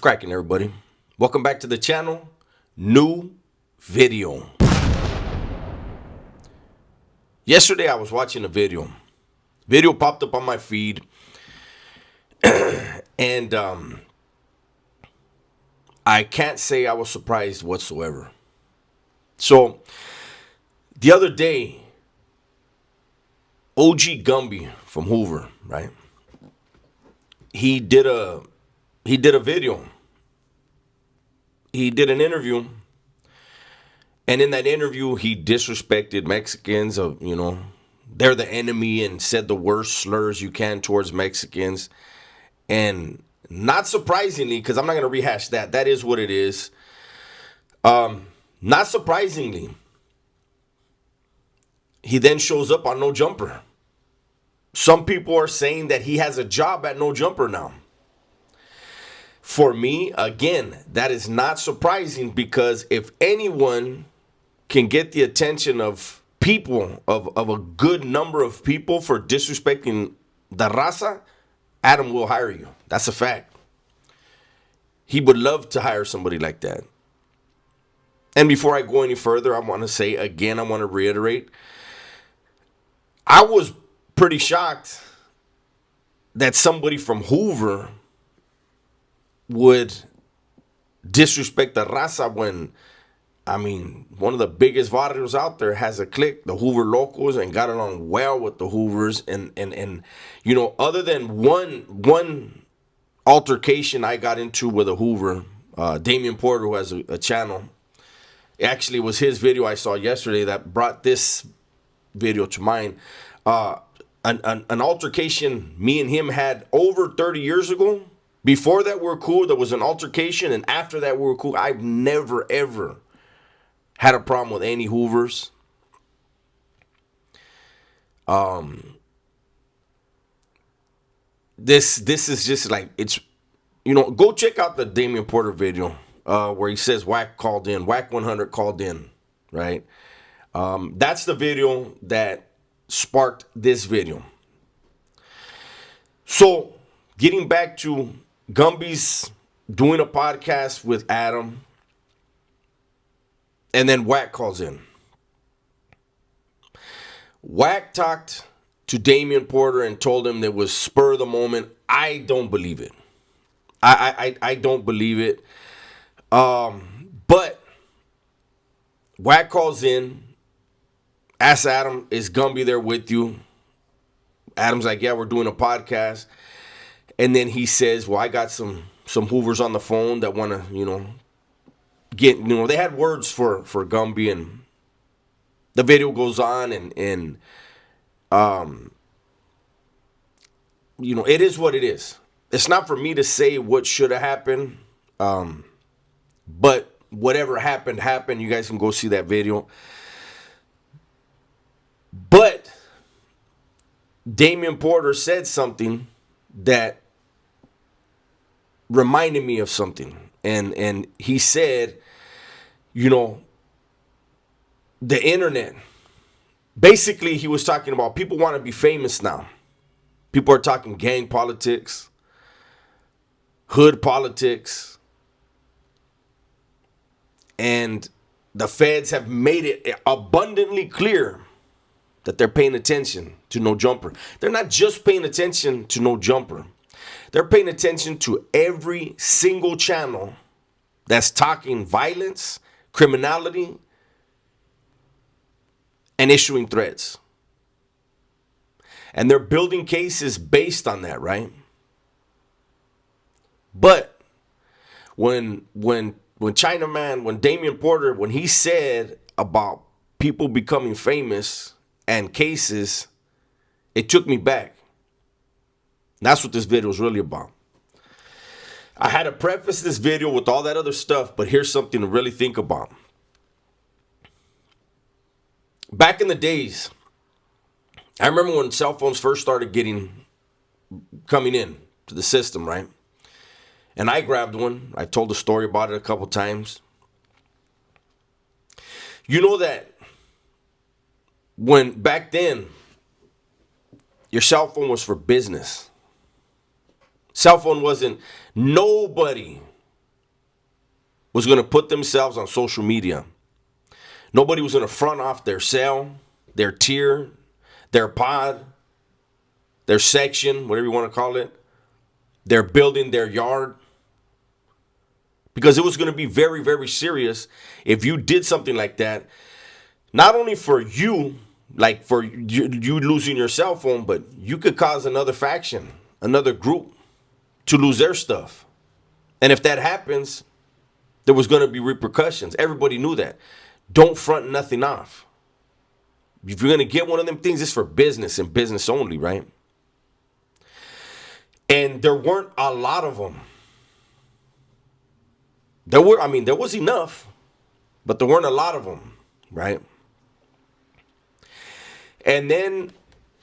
cracking, everybody? Welcome back to the channel. New video. Yesterday I was watching a video. Video popped up on my feed, and I can't say I was surprised whatsoever. So the other day, OG Gumby from Hoover, right? He did a video. He did an interview, and in that interview, he disrespected Mexicans. They're the enemy, and said the worst slurs you can towards Mexicans. And not surprisingly, because I'm not going to rehash that. That is what it is. Not surprisingly, he then shows up on No Jumper. Some people are saying that he has a job at No Jumper now. For me, again, that is not surprising, because if anyone can get the attention of people, of a good number of people for disrespecting the raza, Adam will hire you. That's a fact. He would love to hire somebody like that. And before I go any further, I want to say again, I want to reiterate, I was pretty shocked that somebody from Hoover would disrespect the raza when, one of the biggest barrios out there has a clique, the Hoover Locals, and got along well with the Hoovers. And other than one altercation I got into with a Hoover, Damian Porter, who has a channel, actually it was his video I saw yesterday that brought this video to mind. An altercation me and him had over 30 years ago. Before that, we were cool. There was an altercation, and after that, we were cool. I've never, ever had a problem with any Hoovers. This is just like, it's, go check out the Damian Porter video where he says Whack called in, Whack 100 called in, right? That's the video that sparked this video. So, getting back to Gumby's doing a podcast with Adam, and then Whack calls in. Whack talked to Damian Porter and told him that it was spur of the moment. I don't believe it. I don't believe it. But Whack calls in, asks Adam, is Gumby there with you? Adam's like, yeah, we're doing a podcast. And then he says, well, I got some Hoovers on the phone that want to, get, they had words for Gumby, and the video goes on, and it is what it is. It's not for me to say what should have happened, but whatever happened. You guys can go see that video. But Damian Porter said something that reminded me of something. And he said, the internet. Basically, he was talking about people want to be famous now. People are talking gang politics, hood politics. And the feds have made it abundantly clear that they're paying attention to No Jumper. They're not just paying attention to No Jumper. They're paying attention to every single channel that's talking violence, criminality, and issuing threats. And they're building cases based on that, right? But when Chinaman, when Damian Porter, when he said about people becoming famous and cases, it took me back. That's what this video is really about. I had to preface this video with all that other stuff, but here's something to really think about. Back in the days, I remember when cell phones first started coming in to the system, right? And I grabbed one. I told the story about it a couple times. You know that when back then, your cell phone was for business. Cell phone wasn't, nobody was going to put themselves on social media. Nobody was going to front off their cell, their tier, their pod, their section, whatever you want to call it, their building, their yard. Because it was going to be very, very serious if you did something like that. Not only for you, like for you losing your cell phone, but you could cause another faction, another group to lose their stuff. And if that happens, there was going to be repercussions. Everybody knew that. Don't front nothing off. If you're going to get one of them things, it's for business and business only, right? And there weren't a lot of them. There was enough, but there weren't a lot of them, right? And then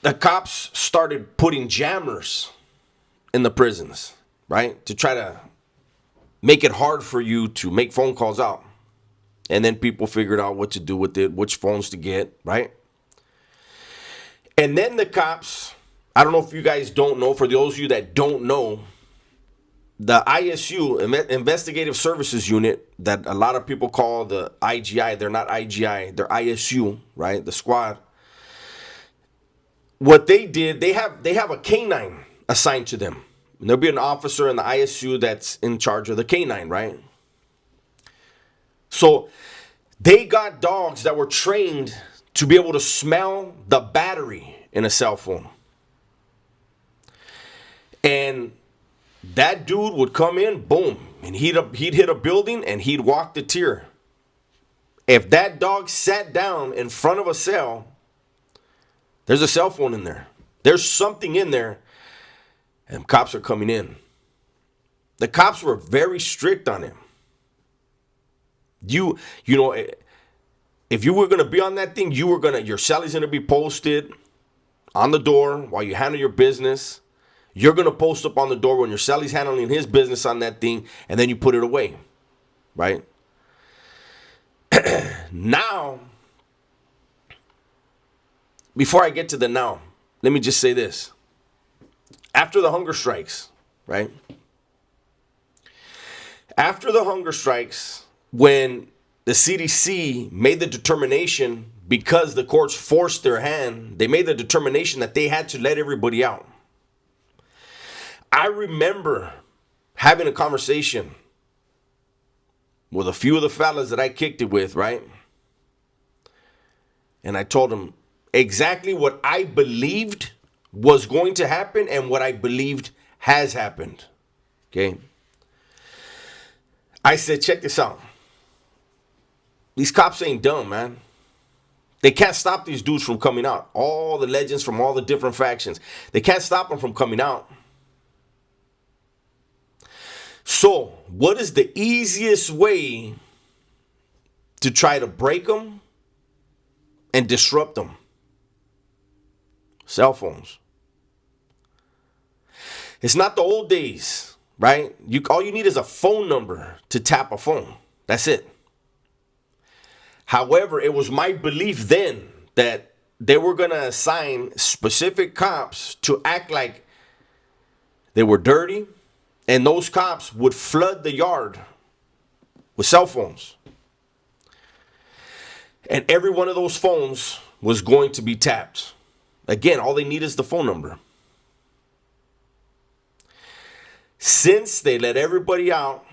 the cops started putting jammers in the prisons, right? To try to make it hard for you to make phone calls out. And then people figured out what to do with it, which phones to get, right? And then the cops, I don't know if you guys don't know, for those of you that don't know, the ISU, Investigative Services Unit, that a lot of people call the IGI, they're not IGI, they're ISU, right? The squad. What they did, they have a canine assigned to them. And there'll be an officer in the ISU that's in charge of the canine, right? So they got dogs that were trained to be able to smell the battery in a cell phone. And that dude would come in, boom, and he'd hit a building and he'd walk the tier. If that dog sat down in front of a cell, there's a cell phone in there. There's something in there, and cops are coming in. The cops were very strict on him. You know, if you were going to be on that thing, your sally's going to be posted on the door while you handle your business. You're going to post up on the door when your sally's handling his business on that thing, and then you put it away, right? Now, before I get to the now, let me just say this. After the hunger strikes, right? After the hunger strikes, when the CDC made the determination, because the courts forced their hand, they made the determination that they had to let everybody out. I remember having a conversation with a few of the fellas that I kicked it with, right? And I told them exactly what I believed was going to happen and what I believed has happened. Okay? I said, check this out. These cops ain't dumb, man. They can't stop these dudes from coming out. All the legends from all the different factions. They can't stop them from coming out. So, what is the easiest way to try to break them and disrupt them? Cell phones. It's not the old days, right? All you need is a phone number to tap a phone. That's it. However, it was my belief then that they were going to assign specific cops to act like they were dirty, and those cops would flood the yard with cell phones. And every one of those phones was going to be tapped. Again, all they need is the phone number. Since they let everybody out,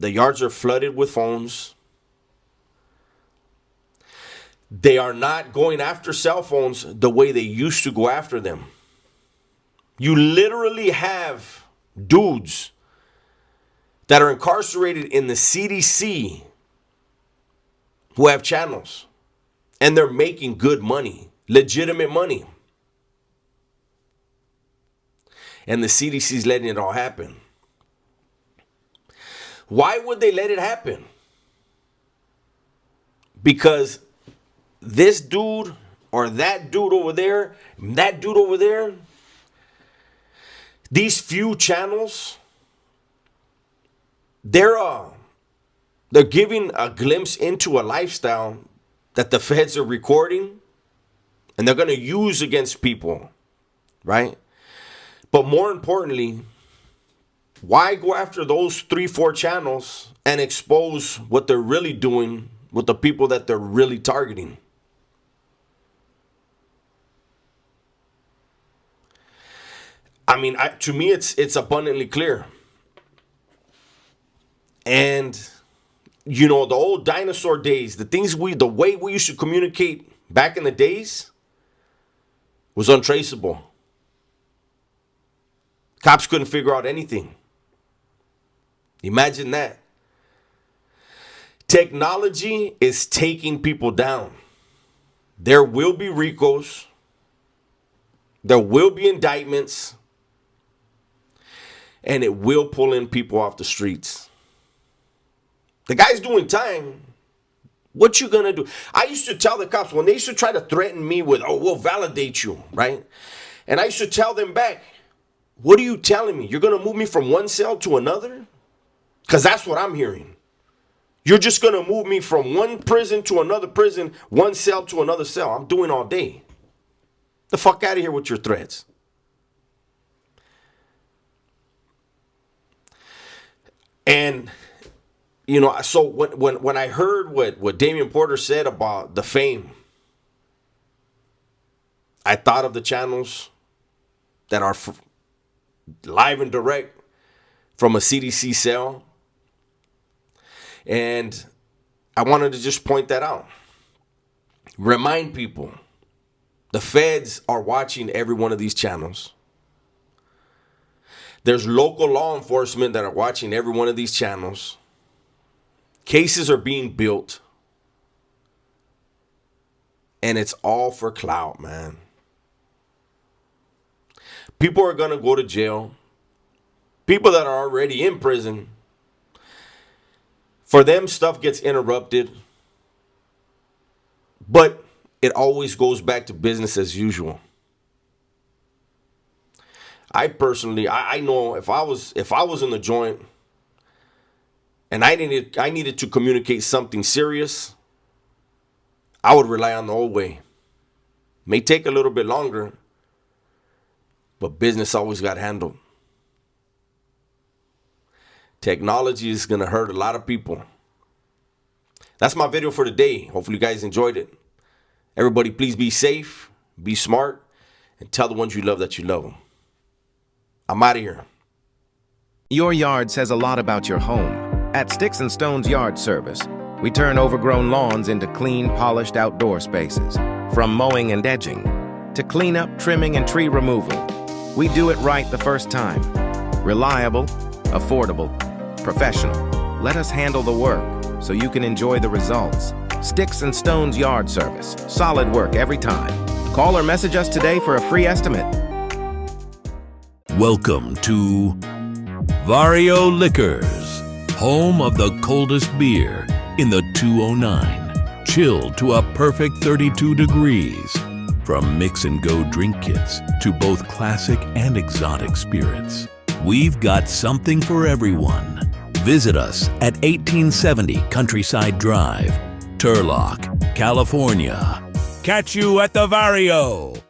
the yards are flooded with phones. They are not going after cell phones the way they used to go after them. You literally have dudes that are incarcerated in the CDC who have channels. And they're making good money, legitimate money. And the CDC's letting it all happen. Why would they let it happen? Because this dude or that dude over there, these few channels, they're giving a glimpse into a lifestyle that the feds are recording and they're going to use against people, right? But more importantly, Why go after those 3-4 channels and expose what they're really doing with the people that they're really targeting? I mean, to me, it's abundantly clear. And, you know, the old dinosaur days, the way we used to communicate back in the days was untraceable. Cops couldn't figure out anything. Imagine that. Technology is taking people down. There will be RICOs. There will be indictments. And it will pull in people off the streets. The guy's doing time. What you gonna do? I used to tell the cops when they used to try to threaten me with, oh, we'll validate you, right? And I used to tell them back, what are you telling me? You're gonna move me from one cell to another? Because that's what I'm hearing. You're just gonna move me from one prison to another prison, one cell to another cell. I'm doing all day. The fuck out of here with your threats. And, you know, so when I heard what Damian Porter said about the fame, I thought of the channels that are live and direct from a CDC cell. And I wanted to just point that out. Remind people, the feds are watching every one of these channels. There's local law enforcement that are watching every one of these channels. Cases are being built. And it's all for clout, man. People are going to go to jail. People that are already in prison. For them, stuff gets interrupted. But it always goes back to business as usual. I personally, I know if I was in the joint and I needed to communicate something serious, I would rely on the old way. May take a little bit longer, but business always got handled. Technology is going to hurt a lot of people. That's my video for today. Hopefully you guys enjoyed it. Everybody, please be safe, be smart, and tell the ones you love that you love them. I'm out of here. Your yard says a lot about your home. At Sticks and Stones Yard Service, we turn overgrown lawns into clean, polished outdoor spaces. From mowing and edging to cleanup, trimming, and tree removal, we do it right the first time. Reliable, affordable, professional. Let us handle the work so you can enjoy the results. Sticks and Stones Yard Service. Solid work every time. Call or message us today for a free estimate. Welcome to Vario Liquors, home of the coldest beer in the 209. Chilled to a perfect 32 degrees. From mix-and-go drink kits to both classic and exotic spirits, we've got something for everyone. Visit us at 1870 Countryside Drive, Turlock, California. Catch you at the Vario.